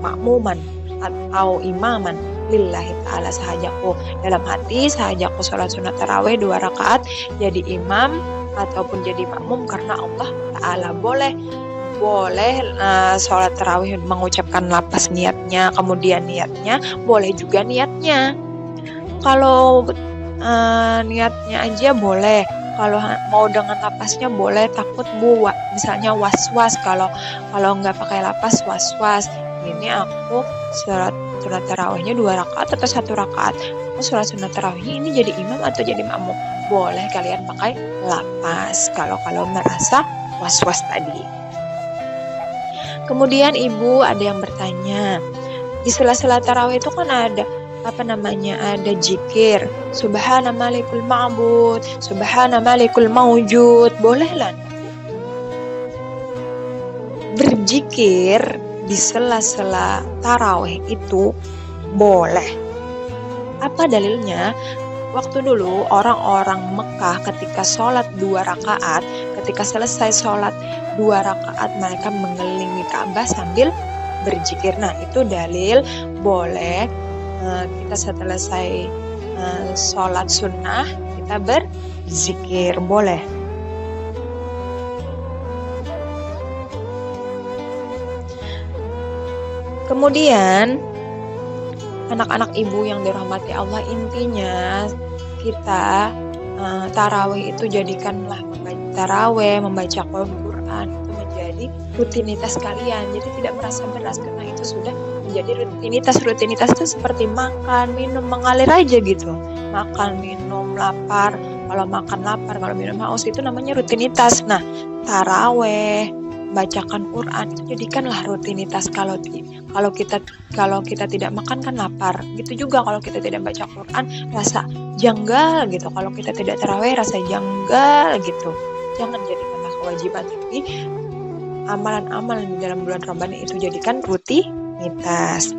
makmuman atau imaman lillahi ta'ala, sahajaku dalam hati, sahajaku sholat sunat tarawih 2 rakaat jadi imam ataupun jadi makmum karena Allah Ta'ala. Boleh sholat tarawih mengucapkan lapas niatnya, kemudian niatnya, boleh juga niatnya. Kalau niatnya aja boleh, kalau mau dengan lapasnya boleh. Takut Bu, misalnya was-was, kalau nggak pakai lapas was-was, ini aku sholat sunat tarawihnya 2 rakaat atau 1 rakaat, aku sholat sunat tarawihnya ini jadi imam atau jadi makmum, boleh kalian pakai lapas kalau merasa was-was tadi. Kemudian Ibu ada yang bertanya, di sela-sela tarawih itu kan ada ada zikir, subhana malikul ma'bud, subhana malikul mawjud, boleh lah berzikir di sela-sela tarawih itu boleh. Apa dalilnya? Waktu dulu orang-orang Mekah ketika sholat 2 rakaat, ketika selesai sholat 2 rakaat mereka mengelilingi Ka'bah sambil berzikir. Nah, itu dalil boleh kita setelah selesai sholat sunnah kita berzikir, boleh. Kemudian anak-anak ibu yang dirahmati Allah, intinya kita tarawih itu jadikanlah tarawih, membaca Al-Quran itu menjadi rutinitas kalian. Jadi tidak merasa berat karena itu sudah menjadi rutinitas. Rutinitas itu seperti makan, minum, mengalir aja gitu. Makan, minum, lapar. Kalau makan lapar, kalau minum haus, itu namanya rutinitas. Nah, tarawih, bacakan Quran itu jadikanlah rutinitas. Kalau kita tidak makan kan lapar, gitu juga kalau kita tidak baca Quran rasa janggal gitu, kalau kita tidak tarawih rasa janggal gitu. Jangan jadikanlah kewajiban, tapi amalan-amalan di dalam bulan Ramadan itu jadikan rutinitas.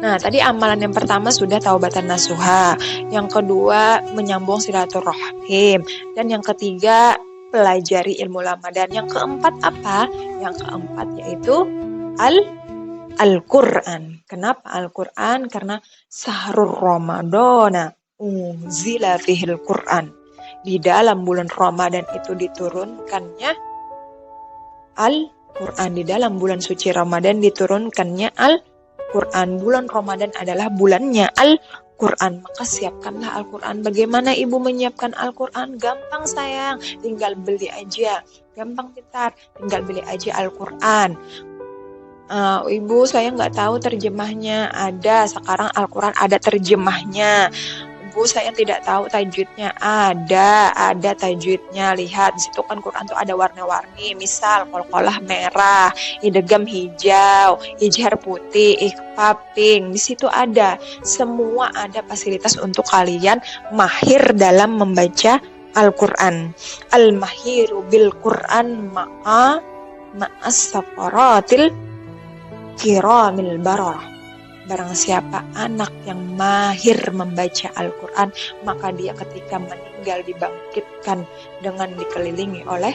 Nah, tadi amalan yang pertama sudah taubatan nasuha, yang kedua menyambung silaturahim, dan yang ketiga pelajari ilmu lama, dan yang keempat apa? Yang keempat yaitu Al-Quran. Kenapa Al-Quran? Karena sahrul Ramadana unzila fihil Quran. Di dalam bulan Ramadan itu diturunkannya Al-Quran. Di dalam bulan suci Ramadan diturunkannya Al-Quran. Bulan Ramadan adalah bulannya Al-Quran. Quran, maka siapkanlah Al-Quran. Bagaimana ibu menyiapkan Al-Quran? Gampang sayang, tinggal beli aja. Gampang Pintar, tinggal beli aja Al-Quran. Ibu, saya nggak tahu terjemahnya. Ada, sekarang Al-Quran ada terjemahnya. Ibu, saya tidak tahu tajwidnya. Ada tajwidnya. Lihat, di situ kan Quran tuh ada warna-warni. Misal, qalqalah merah, idgham hijau, ijhar putih, ikhfa pink. Di situ ada. Semua ada fasilitas untuk kalian mahir dalam membaca Al-Quran. Al-mahiru bil Quran ma'as safaratil kiramil bararah. Barang siapa anak yang mahir membaca Al-Quran, maka dia ketika meninggal dibangkitkan dengan dikelilingi oleh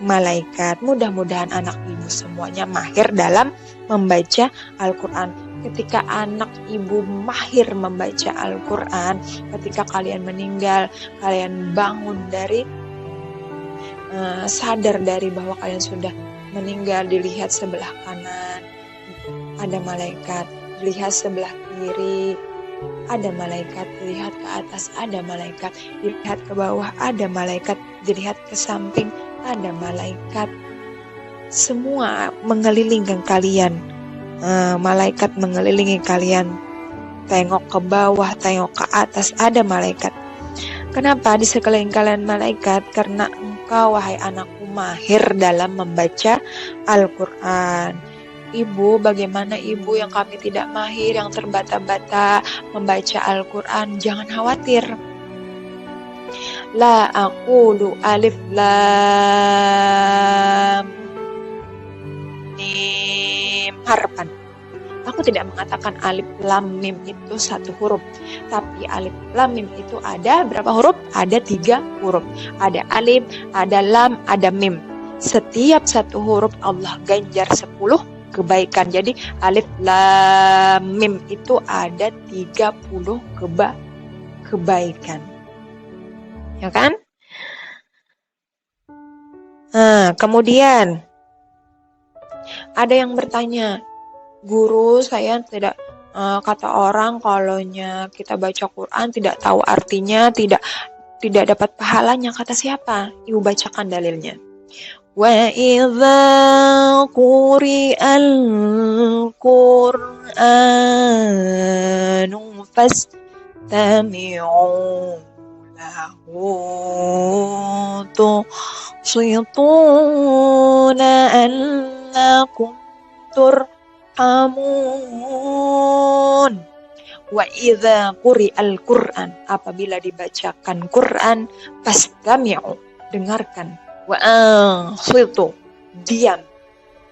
malaikat. Mudah-mudahan anak ibu semuanya mahir dalam membaca Al-Quran. Ketika anak ibu mahir membaca Al-Quran, ketika kalian meninggal, kalian bangun dari sadar dari bahwa kalian sudah meninggal, dilihat sebelah kanan ada malaikat, dilihat sebelah kiri ada malaikat, dilihat ke atas ada malaikat, dilihat ke bawah ada malaikat, dilihat ke samping ada malaikat. Semua mengelilingi kalian, malaikat mengelilingi kalian. Tengok ke bawah, tengok ke atas ada malaikat. Kenapa di sekeliling kalian malaikat? Karena engkau, wahai anakku, mahir dalam membaca Al-Quran. Ibu, bagaimana ibu yang kami tidak mahir, yang terbata-bata membaca Al-Quran? Jangan khawatir. La aqulu alif lam mim harfan. Aku tidak mengatakan alif lam mim itu satu huruf, tapi alif lam mim itu ada berapa huruf? Ada 3 huruf. Ada alif, ada lam, ada mim. Setiap satu huruf Allah ganjar 10 kebaikan. Jadi alif lam mim itu ada 30 kebaikan. Ya kan? Kemudian ada yang bertanya, guru, saya tidak, kata orang kalaunya kita baca Quran tidak tahu artinya, tidak dapat pahalanya. Kata siapa? Ibu bacakan dalilnya. Wa idza quri'al Qur'anu fastami'u lahu tuqsituna annakum turhamun. Wa idza quri'al Qur'an, apabila dibacakan Quran, fastami'u, dengarkan, wa ansitu, diam,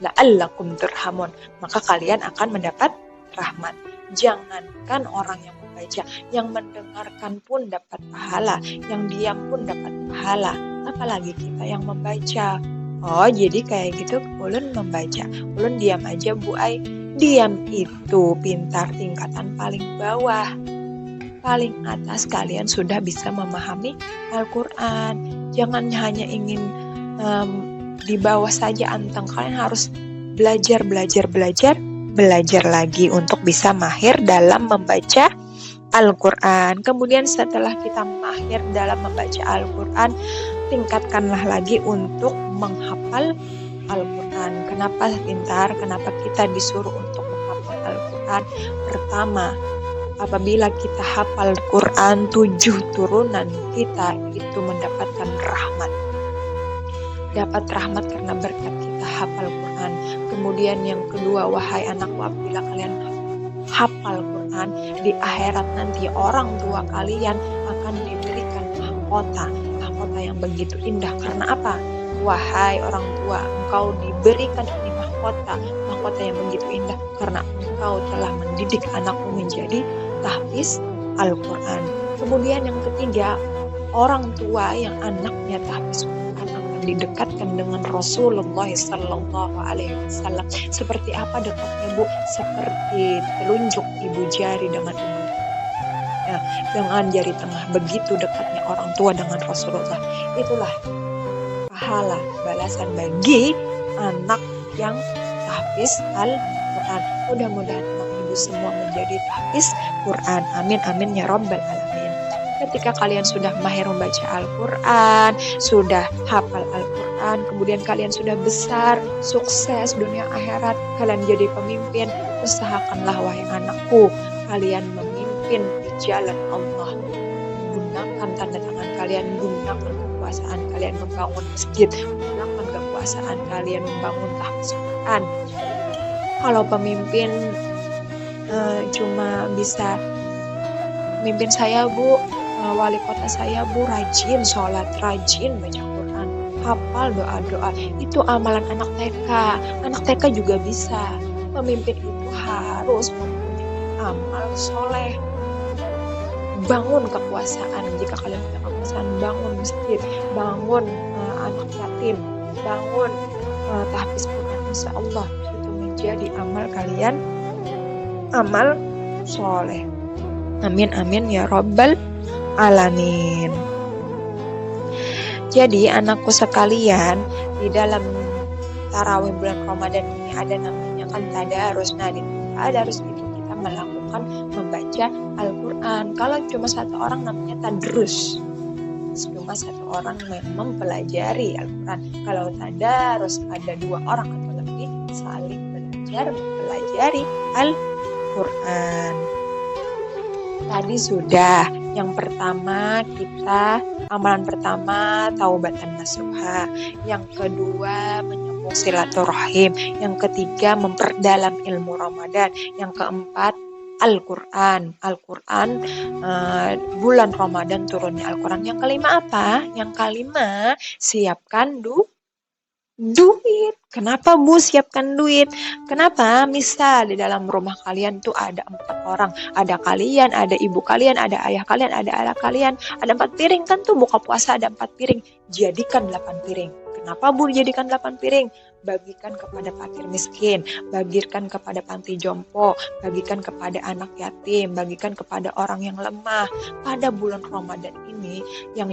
la'allakum turhamun, maka kalian akan mendapat rahmat. Jangankan orang yang membaca, yang mendengarkan pun dapat pahala, yang diam pun dapat pahala, apalagi kita yang membaca. Oh, jadi kayak gitu, ulun membaca, ulun diam aja Bu Ai. Diam itu pintar tingkatan paling bawah. Paling atas kalian sudah bisa memahami Al-Quran. Jangan hanya ingin di bawah saja anteng. Kalian harus belajar lagi untuk bisa mahir dalam membaca Al-Quran. Kemudian setelah kita mahir dalam membaca Al-Quran, tingkatkanlah lagi untuk menghafal Al-Quran. Kenapa pintar? Kenapa kita disuruh untuk menghafal Al-Quran? Pertama, apabila kita hafal Quran, 7 turunan kita itu mendapatkan rahmat. Dapat rahmat karena berkat kita hafal Quran. Kemudian yang kedua, wahai anakku, apabila kalian hafal Quran, di akhirat nanti orang tua kalian akan diberikan mahkota yang begitu indah. Karena apa? Wahai orang tua, engkau diberikan ini mahkota yang begitu indah karena engkau telah mendidik anakmu menjadi tahfiz Al-Quran. Kemudian yang ketiga, orang tua yang anaknya tahfiz Quran akan didekatkan dengan Rasulullah Sallallahu Alaihi Wasallam. Seperti apa dekatnya Bu? Seperti telunjuk ibu jari dengan ibu, dengan jari tengah. Begitu dekatnya orang tua dengan Rasulullah. Itulah pahala balasan bagi anak yang tahfiz Al-Quran. Mudah-mudahan anak ibu ibu semua menjadi tahfiz Quran. Amin amin ya rabbal alamin. Ketika kalian sudah mahir membaca Al-Quran, sudah hafal Al-Quran, kemudian kalian sudah besar, sukses dunia akhirat, kalian jadi pemimpin, usahakanlah wahai anakku, kalian memimpin di jalan Allah. Gunakan tanda tangan kalian, gunakan kekuasaan kalian membangun masjid, gunakan kekuasaan kalian membangun tahfiz Quran. Kalau pemimpin cuma bisa mimpin saya Bu, wali kota saya Bu, rajin sholat, rajin baca Quran, hafal doa-doa, itu amalan anak TK. Anak TK juga bisa. Pemimpin itu harus mempunyai amal soleh. Bangun kekuasaan, jika kalian punya kekuasaan, bangun masjid, bangun anak yatim, bangun tahfiz Quran, insya Allah itu menjadi amal kalian, amal soleh. Amin amin ya rabbal alamin. Jadi anakku sekalian, di dalam tarawih bulan Ramadan ini ada namanya kan tadarus. Nah di tadarus itu kita melakukan membaca Al-Quran. Kalau cuma satu orang namanya tadrus, cuma satu orang mempelajari Al-Quran. Kalau tadarus ada 2 orang atau lebih saling belajar mempelajari Al-Quran. Tadi sudah yang pertama kita, amalan pertama taubatan nasuha, yang kedua menyambung silaturahim, yang ketiga memperdalam ilmu Ramadan, yang keempat Al-Quran. Bulan Ramadan turunnya Al-Quran. Yang kelima apa? Yang kelima siapkan duit. Kenapa Bu siapkan duit? Kenapa? Misal di dalam rumah kalian tuh ada 4 orang. Ada kalian, ada ibu kalian, ada ayah kalian, ada anak kalian. Ada 4 piring kan tuh buka puasa ada 4 piring. Jadikan 8 piring. Kenapa Bu jadikan 8 piring? Bagikan kepada fakir miskin, bagikan kepada panti jompo, bagikan kepada anak yatim, bagikan kepada orang yang lemah. Pada bulan Ramadan ini yang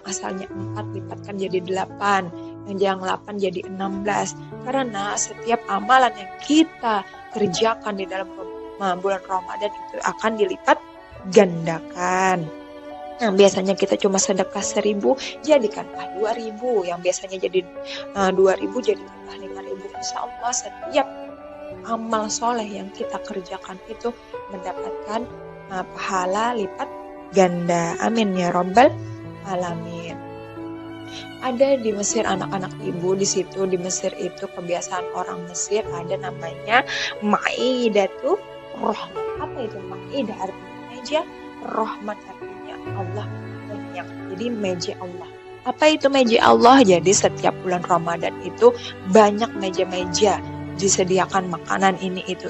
asalnya 4 lipatkan jadi 8. Yang 8 jadi 16, karena setiap amalan yang kita kerjakan di dalam bulan Ramadan itu akan dilipat gandakan. Nah biasanya kita cuma sedekah 1.000, jadikanlah 2.000. Yang biasanya jadi 2.000 jadikanlah 5.000. Insya Allah setiap amal soleh yang kita kerjakan itu mendapatkan pahala lipat ganda. Amin ya rabbal alamin. Ada di Mesir anak-anak ibu, di situ di Mesir itu kebiasaan orang Mesir ada namanya Maidatul Rahmat. Apa itu Maidah? Artinya meja, Rahmat artinya Allah banyak. Jadi meja Allah. Apa itu meja Allah? Jadi setiap bulan Ramadan itu banyak meja-meja disediakan makanan ini itu.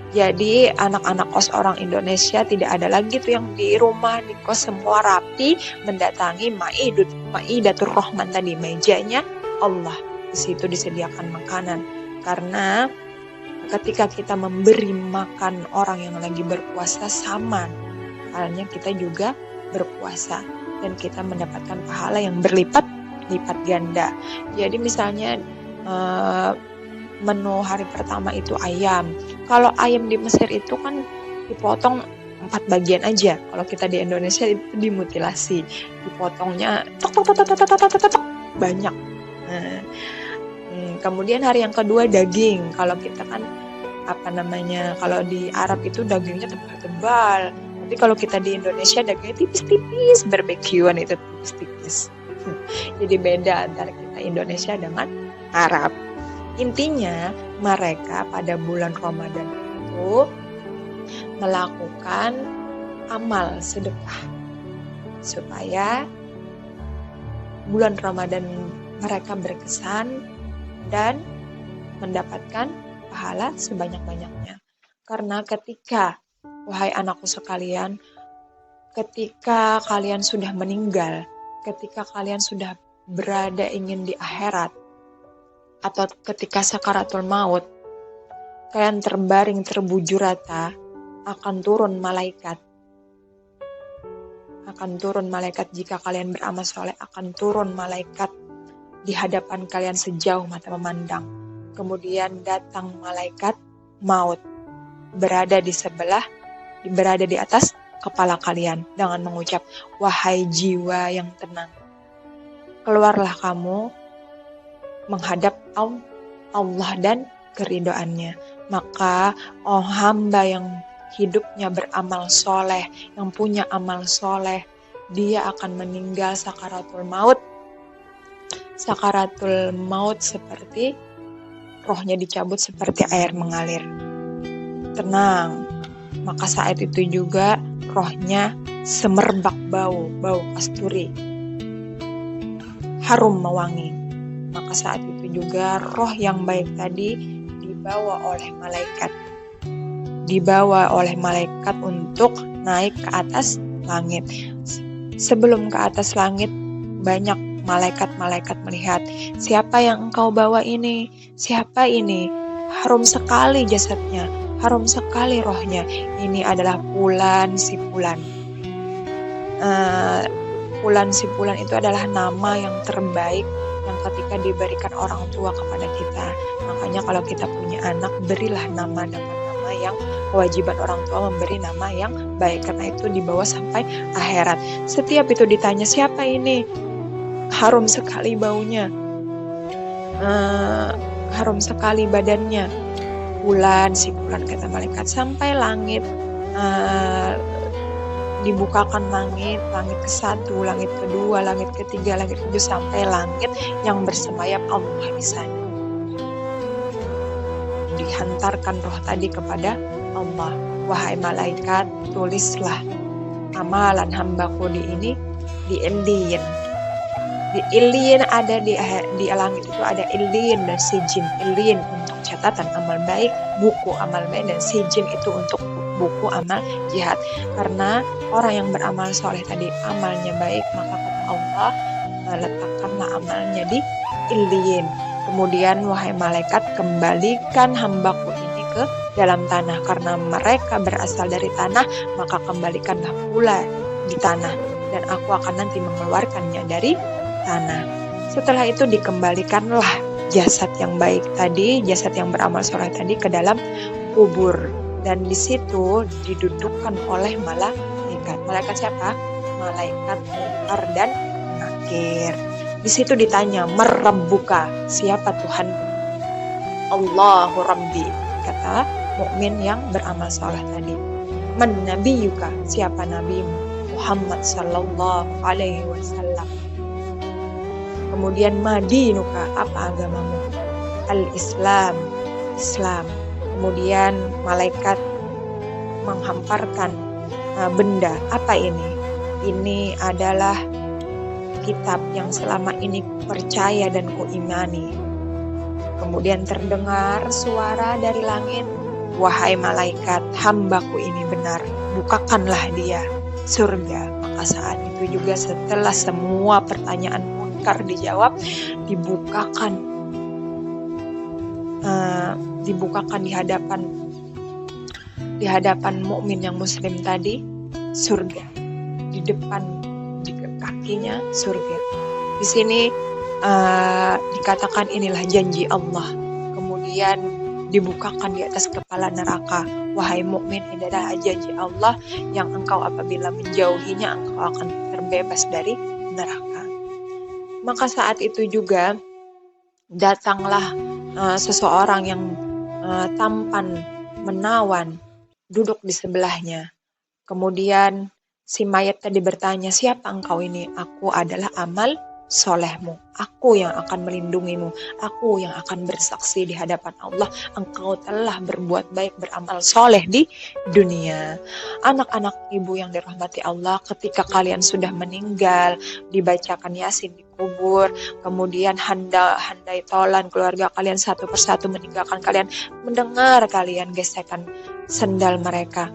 Jadi anak-anak kos orang Indonesia tidak ada lagi tuh yang di rumah, di kos semua rapi mendatangi Maidatul Rahman tadi, mejanya Allah. Di situ disediakan makanan. Karena ketika kita memberi makan orang yang lagi berpuasa sama halnya kita juga berpuasa dan kita mendapatkan pahala yang berlipat ganda. Jadi misalnya menu hari pertama itu ayam. Kalau ayam di Mesir itu kan dipotong 4 bagian aja. Kalau kita di Indonesia itu dimutilasi, dipotongnya tok banyak. Kemudian hari yang kedua daging. Kalau kita kan kalau di Arab itu dagingnya tebal-tebal. Tapi kalau kita di Indonesia dagingnya tipis-tipis, barbekyuan itu tipis-tipis. Jadi beda antara kita Indonesia dengan Arab. Intinya mereka pada bulan Ramadan itu melakukan amal sedekah supaya bulan Ramadan mereka berkesan dan mendapatkan pahala sebanyak-banyaknya. Karena ketika, wahai anakku sekalian, ketika kalian sudah meninggal, ketika kalian sudah berada ingin di akhirat, atau ketika sakaratul maut, kalian terbaring terbujur rata, akan turun malaikat. Jika kalian beramal soleh, akan turun malaikat di hadapan kalian sejauh mata memandang. Kemudian datang malaikat maut. berada di atas kepala kalian dengan mengucap, wahai jiwa yang tenang, keluarlah kamu menghadap Allah dan keridhoannya. Maka hamba yang hidupnya beramal soleh, yang punya amal soleh, dia akan meninggal sakaratul maut. Sakaratul maut seperti rohnya dicabut seperti air mengalir. Tenang, maka saat itu juga rohnya semerbak bau kasturi, harum mewangi. Maka saat itu juga roh yang baik tadi dibawa oleh malaikat untuk naik ke atas langit. Sebelum ke atas langit, banyak malaikat-malaikat melihat, siapa yang engkau bawa ini? Siapa ini? Harum sekali jasadnya, harum sekali rohnya. Ini adalah Fulan si Fulan. Fulan si Fulan itu adalah nama yang terbaik yang ketika diberikan orang tua kepada kita. Makanya kalau kita punya anak, berilah nama dengan nama yang kewajiban orang tua memberi nama yang baik, karena itu dibawa sampai akhirat. Setiap itu ditanya, siapa ini? Harum sekali baunya, harum sekali badannya. Fulan si Fulan, kata malaikat. Sampai langit, dibukakan langit ke-1, langit ke-2, langit ke-3, langit ke-7, sampai langit yang bersemayam Allah di sana. Dihantarkan roh tadi kepada Allah. Wahai malaikat, tulislah amalan hambaku di Illiyin. Di Illiyin ada di langit itu ada Illiyin dan Sijin. Illiyin untuk catatan amal baik, buku amal baik, dan Sijin itu untuk buku amal jihad. Karena orang yang beramal soleh tadi amalnya baik, maka kata Allah, letakkanlah amalnya di Illiyin. Kemudian wahai malaikat, kembalikan hambaku ini ke dalam tanah, karena mereka berasal dari tanah, maka kembalikanlah pula di tanah, dan aku akan nanti mengeluarkannya dari tanah. Setelah itu dikembalikanlah jasad yang baik tadi, jasad yang beramal soleh tadi ke dalam kubur, dan di situ didudukkan oleh malaikat. Malaikat siapa? Malaikat Munkar dan Nakir. Di situ ditanya, "Marabbuka?" Siapa Tuhan? Allahu Rabbi, kata mukmin yang beramal saleh tadi. "Man nabiyuka?" Siapa nabimu? Muhammad sallallahu alaihi wasallam. Kemudian, "Madinuka?" Apa agamamu? Al-Islam, Islam. Kemudian malaikat menghamparkan benda. Apa ini? Ini adalah kitab yang selama ini percaya dan kuimani. Kemudian terdengar suara dari langit, "Wahai malaikat, hambaku ini benar, bukakanlah dia surga." Maka saat itu juga setelah semua pertanyaan munkar dijawab, dibukakan di hadapan mukmin yang muslim tadi surga, di depan kakinya surga. Di sini dikatakan inilah janji Allah. Kemudian dibukakan di atas kepala neraka. Wahai mukmin, ini adalah janji Allah yang engkau apabila menjauhinya engkau akan terbebas dari neraka. Maka saat itu juga datanglah seseorang yang tampan menawan duduk di sebelahnya. Kemudian si mayat tadi bertanya, "Siapa engkau ini?" "Aku adalah amal solehmu. Aku yang akan melindungimu. Aku yang akan bersaksi di hadapan Allah. Engkau telah berbuat baik, beramal soleh di dunia." Anak-anak ibu yang dirahmati Allah, ketika kalian sudah meninggal, dibacakan Yasin di kubur, kemudian handai tolan keluarga kalian satu persatu meninggalkan kalian, mendengar kalian gesekan sendal mereka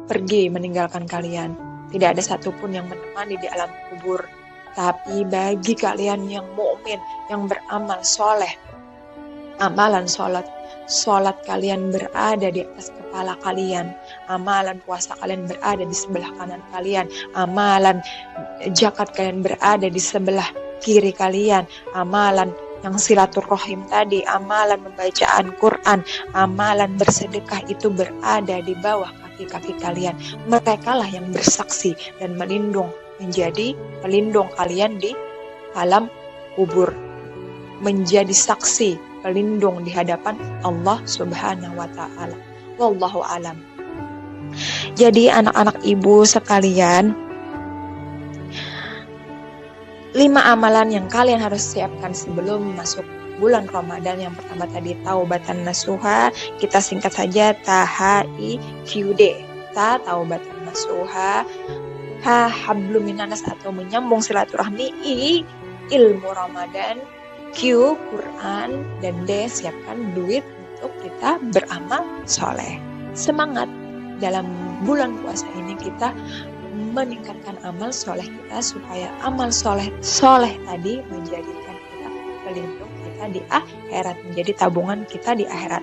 pergi meninggalkan kalian. Tidak ada satupun yang menemani di alam kubur. Tapi bagi kalian yang mukmin, yang beramal soleh, amalan sholat kalian berada di atas kepala kalian, amalan puasa kalian berada di sebelah kanan kalian, amalan zakat kalian berada di sebelah kiri kalian, amalan yang silaturahim tadi, amalan membacaan Quran, amalan bersedekah itu berada di bawah kaki-kaki kalian. Merekalah yang bersaksi dan menjadi pelindung kalian di alam kubur, menjadi saksi pelindung di hadapan Allah Subhanahu wa taala. Wallahu alam. Jadi anak-anak ibu sekalian, 5 amalan yang kalian harus siapkan sebelum masuk bulan Ramadan. Yang pertama tadi taubatan nasuha, kita singkat saja THIQD. Taubatan nasuha, hablum minanas atau menyambung silaturahmi, I ilmu Ramadan, Q Quran, dan D siapkan duit untuk kita beramal soleh. Semangat dalam bulan puasa ini kita meningkatkan amal soleh kita supaya amal soleh tadi menjadikan kita pelindung kita di akhirat, menjadi tabungan kita di akhirat.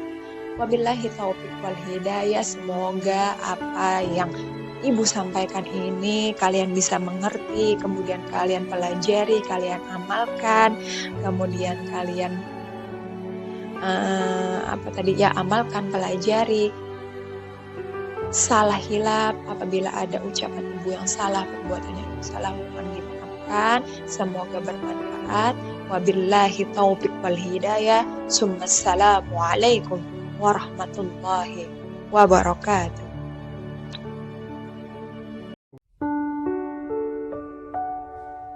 Wabillahi taufiq wal hidayah. Semoga apa yang Ibu sampaikan ini kalian bisa mengerti, kemudian kalian pelajari, kalian amalkan, kemudian kalian amalkan, pelajari. Salah hilaf, apabila ada ucapan ibu yang salah, perbuatan yang salah, mohon dimaafkan. Semoga bermanfaat. Wabillahi taufiq wal hidayah. Assalamualaikum warahmatullahi wabarakatuh.